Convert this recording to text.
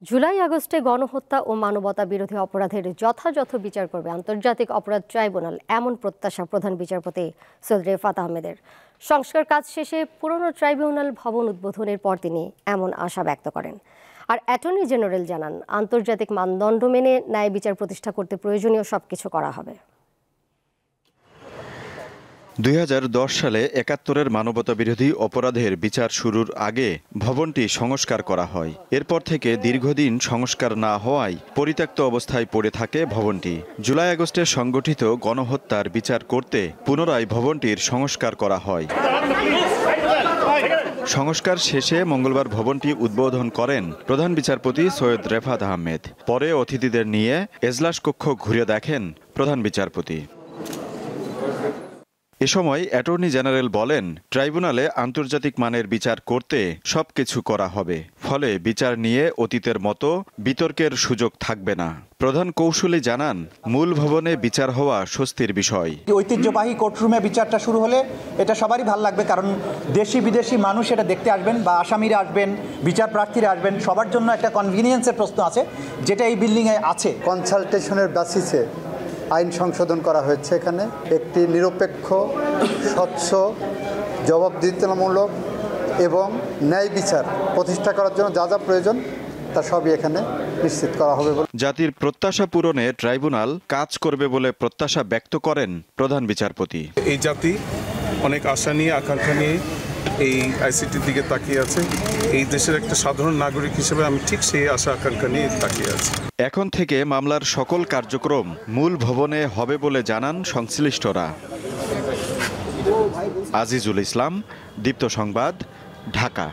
জুলাই আগস্টে গণহত্যা ও মানবতা বিরোধী অপরাধের যথাযথ বিচার করবে আন্তর্জাতিক অপরাধ ট্রাইব্যুনাল, এমন প্রত্যাশা প্রধান বিচারপতি সৈয়দ রেফাত আহমেদের। সংস্কার কাজ শেষে পুরনো ট্রাইব্যুনাল ভবন উদ্বোধনের পর তিনি এমন আশা ব্যক্ত করেন। আর অ্যাটর্নি জেনারেল জানান, আন্তর্জাতিক মানদণ্ড মেনে ন্যায় বিচার প্রতিষ্ঠা করতে প্রয়োজনীয় সবকিছু করা হবে। ২০১০ সালে ৭১-এর মানবতাবিরোধী অপরাধের বিচার শুরুর আগে ভবনটি সংস্কার করা হয়। এরপর থেকে দীর্ঘদিন সংস্কার না হওয়ায় পরিত্যক্ত অবস্থায় পড়ে থাকে ভবনটি। জুলাই আগস্টে সংগঠিত গণহত্যার বিচার করতে পুনরায় ভবনটির সংস্কার করা হয়। সংস্কার শেষে মঙ্গলবার ভবনটি উদ্বোধন করেন প্রধান বিচারপতি সৈয়দ রেফাত আহমেদ। পরে অতিথিদের নিয়ে এজলাস কক্ষ ঘুরে দেখেন প্রধান বিচারপতি। এ সময় অ্যাটর্নি জেনারেল বলেন, ট্রাইব্যুনালে আন্তর্জাতিক মানের বিচার করতে সবকিছু করা হবে, ফলে বিচার নিয়ে অতীতের মতো বিতর্কের সুযোগ থাকবে না। প্রধান কৌশলী জানান, মূল ভবনে বিচার হওয়া স্বস্তির বিষয়। ঐতিহ্যবাহী কোর্টরুমে বিচারটা শুরু হলে এটা সবারই ভালো লাগবে, কারণ দেশি বিদেশি মানুষ এটা দেখতে আসবেন, বা আসামিরা আসবেন, বিচার প্রার্থীরা আসবেন, সবার জন্য একটা কনভিনিয়েন্সের প্রশ্ন আছে, যেটা এই বিল্ডিংয়ে আছে। কনসালটেশনের বেসিসে আইন সংশোধন করা হয়েছে। এখানে একটি নিরপেক্ষ, স্বচ্ছ, জবাবদিহিতামূলক এবং ন্যায় বিচার প্রতিষ্ঠা করার জন্য যা যা প্রয়োজন তা সবই এখানে নিশ্চিত করা হবে। জাতির প্রত্যাশা পূরণে ট্রাইব্যুনাল কাজ করবে বলে প্রত্যাশা ব্যক্ত করেন প্রধান বিচারপতি। এই জাতি অনেক আশা নিয়ে, আকাঙ্ক্ষা নিয়ে এই আইসিটির দিকে তাকিয়ে আছে। এই দেশের একটা সাধারণ নাগরিক হিসেবে আমি ঠিক সেই আশা আকাঙ্ক্ষা নিয়ে তাকিয়ে আছি। এখন থেকে মামলার সকল কার্যক্রম মূল ভবনে হবে বলে জানান সংশ্লিষ্টরা। আজিজুল ইসলাম, দীপ্ত সংবাদ, ঢাকা।